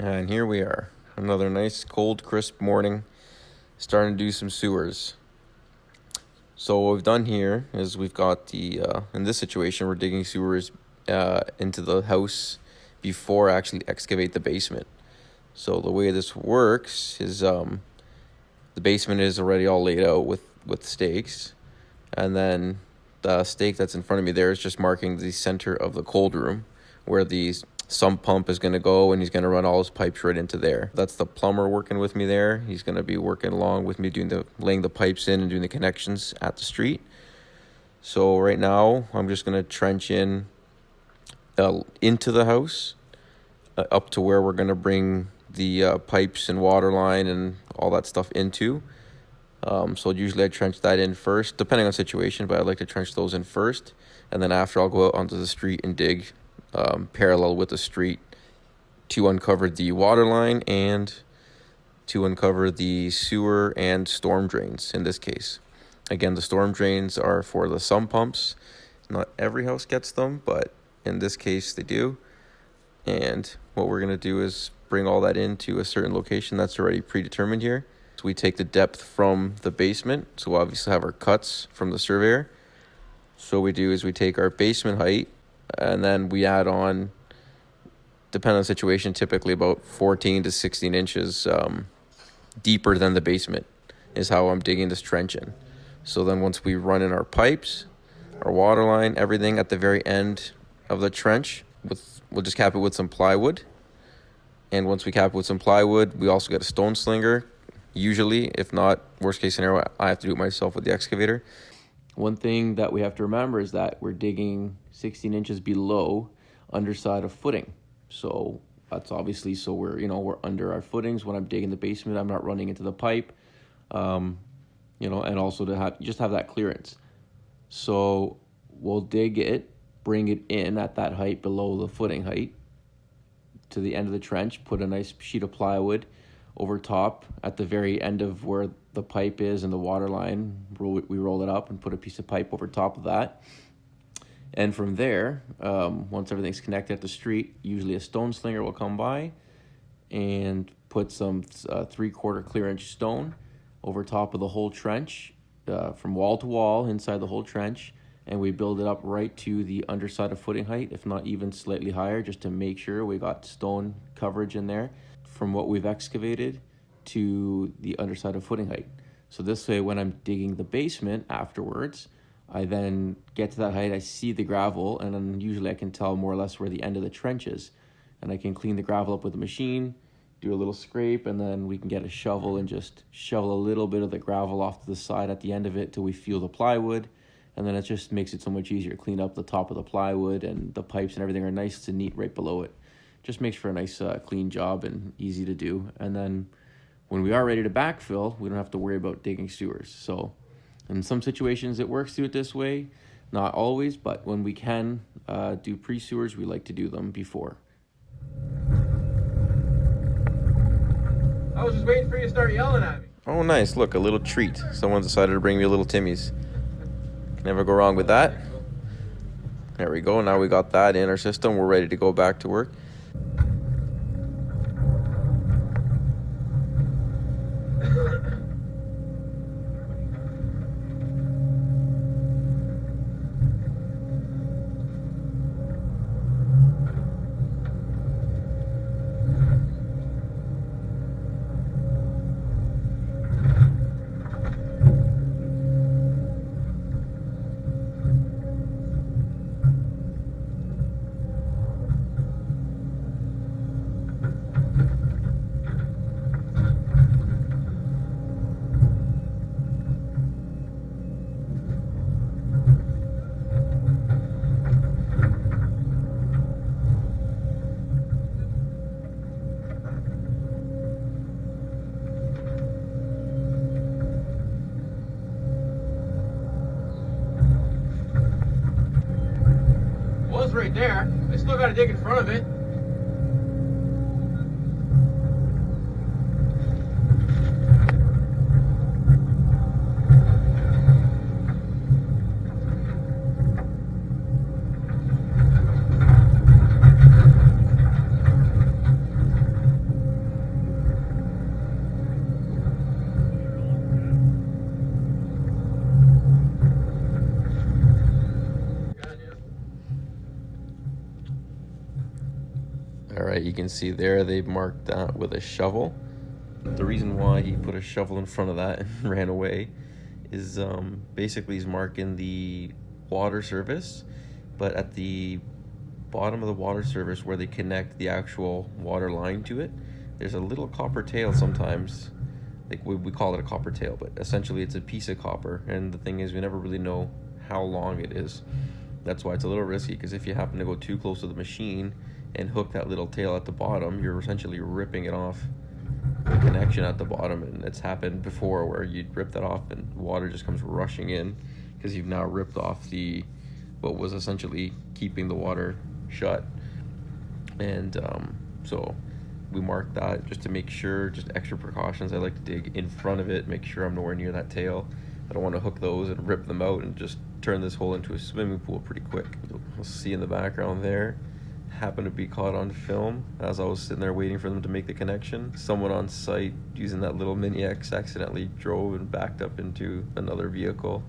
And here we are, another nice cold crisp morning, starting to do some sewers. So what we've done here is we've got in this situation we're digging sewers into the house before I actually excavate the basement. So the way this works is the basement is already all laid out with stakes, and then the stake that's in front of me there is just marking the center of the cold room where the sump pump is going to go, and he's going to run all his pipes right into there. That's the plumber working with me there. He's going to be working along with me laying the pipes in and doing the connections at the street. So right now I'm just going to trench in into the house up to where we're going to bring the pipes and water line and all that stuff into. So usually I trench that in first, depending on situation, but I like to trench those in first. And then after, I'll go out onto the street and dig parallel with the street to uncover the water line and to uncover the sewer and storm drains in this case. Again, the storm drains are for the sump pumps. Not every house gets them, but in this case they do. And what we're going to do is bring all that into a certain location that's already predetermined here. So we take the depth from the basement. So we'll obviously have our cuts from the surveyor. So what we do is we take our basement height, and then we add on, depending on the situation, typically about 14 to 16 inches deeper than the basement is how I'm digging this trench in. So then once we run in our pipes, our water line, everything at the very end of the trench, we'll just cap it with some plywood. And once we cap it with some plywood, we also get a stone slinger. Usually, if not, worst case scenario, I have to do it myself with the excavator. One thing that we have to remember is that we're digging 16 inches below underside of footing. So that's obviously, so we're under our footings. When I'm digging the basement, I'm not running into the pipe, and also to have that clearance. So we'll dig it, bring it in at that height below the footing height to the end of the trench, put a nice sheet of plywood over top at the very end of where the pipe is and the water line. We roll it up and put a piece of pipe over top of that. And from there, once everything's connected at the street, usually a stone slinger will come by and put some 3/4 clear-inch stone over top of the whole trench, from wall to wall inside the whole trench, and we build it up right to the underside of footing height, if not even slightly higher, just to make sure we got stone coverage in there from what we've excavated to the underside of footing height. So this way, when I'm digging the basement afterwards, I then get to that height, I see the gravel, and then usually I can tell more or less where the end of the trench is. And I can clean the gravel up with a machine, do a little scrape, and then we can get a shovel and just shovel a little bit of the gravel off to the side at the end of it till we feel the plywood. And then it just makes it so much easier to clean up the top of the plywood, and the pipes and everything are nice and neat right below it. Just makes for a nice clean job and easy to do. And then when we are ready to backfill, we don't have to worry about digging sewers. So in some situations it works to do it this way, not always, but when we can do pre-sewers, we like to do them before. I was just waiting for you to start yelling at me. Oh, nice. Look, a little treat. Someone decided to bring me a little Timmy's. Can never go wrong with that. There we go. Now we got that in our system. We're ready to go back to work. Right there. I still got to dig in front of it. All right, you can see there they've marked that with a shovel. The reason why he put a shovel in front of that and ran away is basically he's marking the water service, but at the bottom of the water service where they connect the actual water line to it, there's a little copper tail sometimes. Like we call it a copper tail, but essentially it's a piece of copper, and the thing is we never really know how long it is. That's why it's a little risky, because if you happen to go too close to the machine and hook that little tail at the bottom, you're essentially ripping it off the connection at the bottom. And it's happened before where you'd rip that off and water just comes rushing in because you've now ripped off the what was essentially keeping the water shut. And so we mark that just to make sure, just extra precautions. I like to dig in front of it, make sure I'm nowhere near that tail. I don't want to hook those and rip them out and just turn this hole into a swimming pool pretty quick. You'll see in the background there, happened to be caught on film as I was sitting there waiting for them to make the connection. Someone on site using that little Mini X accidentally drove and backed up into another vehicle.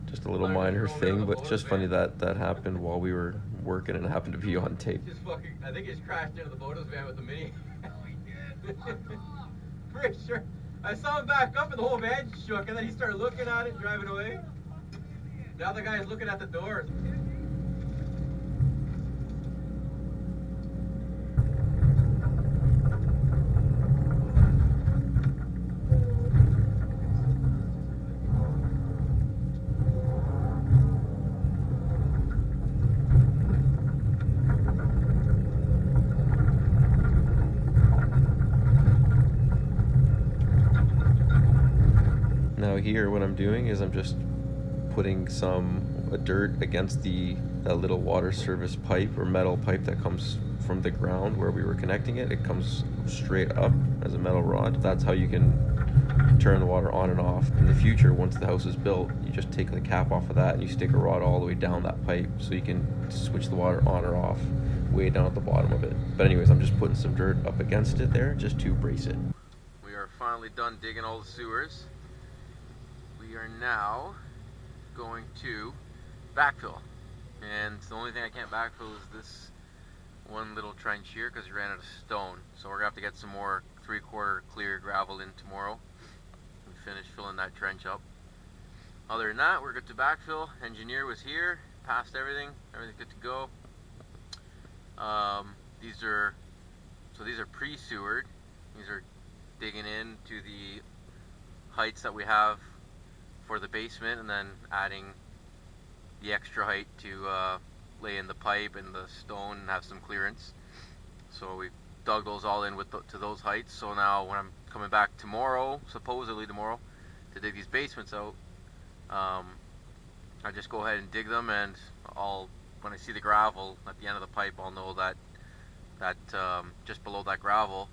Just a little minor thing, but it's just funny that that happened while we were working and it happened to be on tape. Just fucking, I think he just crashed into the Boto's van with the Mini. Oh, he did? Pretty sure. I saw him back up and the whole van shook, and then he started looking at it, driving away. Now the guy's looking at the doors. Now here what I'm doing is I'm just putting some dirt against that little water service pipe or metal pipe that comes from the ground where we were connecting it. It comes straight up as a metal rod. That's how you can turn the water on and off. In the future, once the house is built, you just take the cap off of that and you stick a rod all the way down that pipe so you can switch the water on or off way down at the bottom of it. But anyways, I'm just putting some dirt up against it there just to brace it. We are finally done digging all the sewers. We are now going to backfill, and the only thing I can't backfill is this one little trench here because we ran out of stone, so we're gonna have to get some more 3/4 clear gravel in tomorrow and finish filling that trench up. Other than that, we're good to backfill. Engineer was here, passed everything's good to go. These are pre-sewered. These are digging into the heights that we have for the basement and then adding the extra height to lay in the pipe and the stone and have some clearance. So we dug those all in to those heights. So now when I'm coming back tomorrow, supposedly tomorrow, to dig these basements out, I just go ahead and dig them, and when I see the gravel at the end of the pipe, I'll know that just below that gravel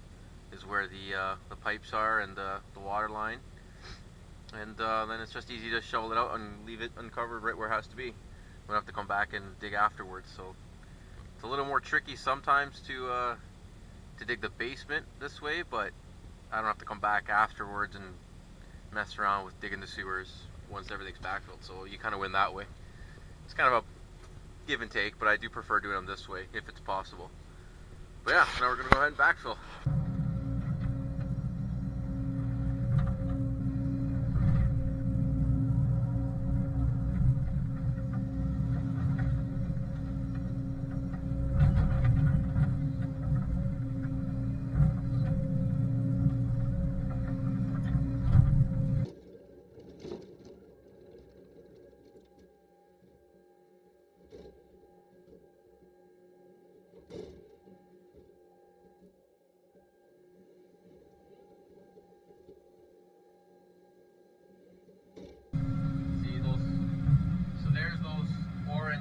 is where the pipes are and the water line. And then it's just easy to shovel it out and leave it uncovered right where it has to be. We don't have to come back and dig afterwards. So it's a little more tricky sometimes to dig the basement this way, but I don't have to come back afterwards and mess around with digging the sewers once everything's backfilled. So you kind of win that way. It's kind of a give and take, but I do prefer doing them this way if it's possible. But yeah, now we're gonna go ahead and backfill.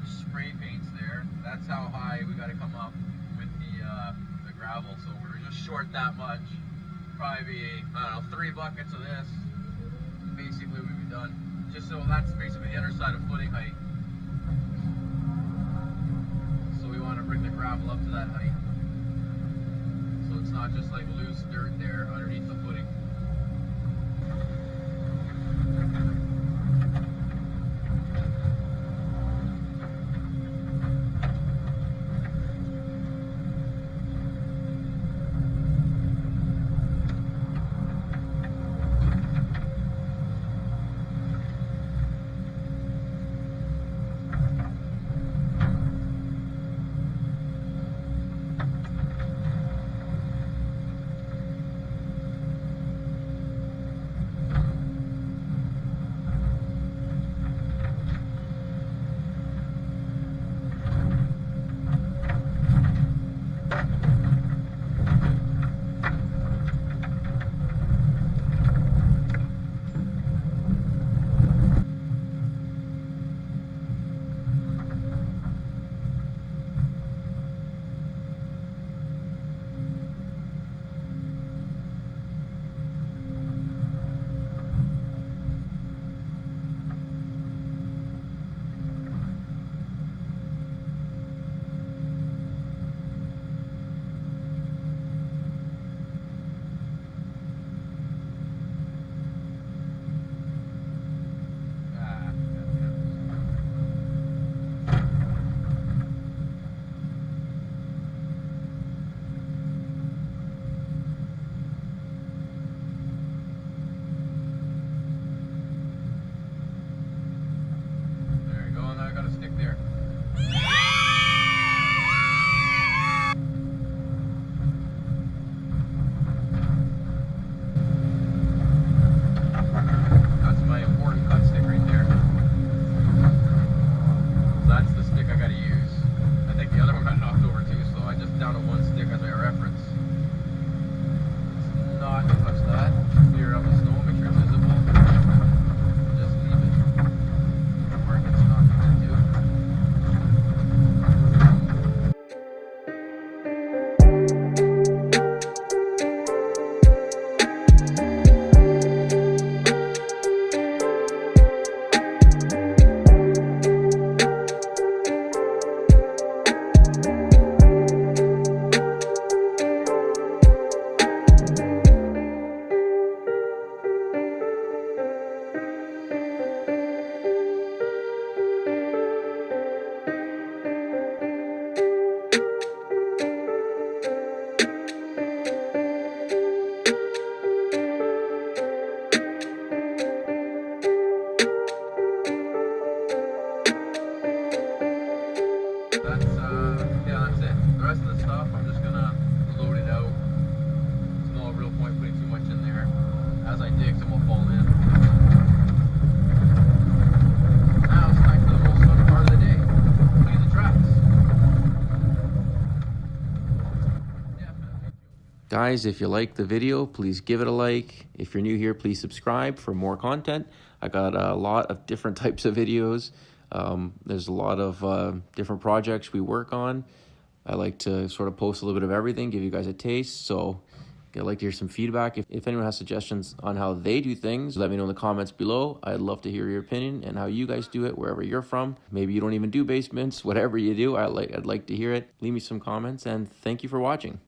Spray paints there. That's how high we got to come up with the gravel. So we're just short that much. Probably be, I don't know, 3 buckets of this. Basically, we'd be done. Just so that's basically the underside of footing height. So we want to bring the gravel up to that height. So it's not just like loose dirt there underneath the footing. rest of the stuff, I'm just gonna load it out. There's no real point putting too much in there. As I dig, some will fall in. Now it's time for the most fun part of the day. Clean the tracks. Guys, if you like the video, please give it a like. If you're new here, please subscribe for more content. I got a lot of different types of videos. There's a lot of different projects we work on. I like to sort of post a little bit of everything, give you guys a taste. So I'd like to hear some feedback. If anyone has suggestions on how they do things, let me know in the comments below. I'd love to hear your opinion and how you guys do it wherever you're from. Maybe you don't even do basements. Whatever you do, I'd like to hear it. Leave me some comments, and thank you for watching.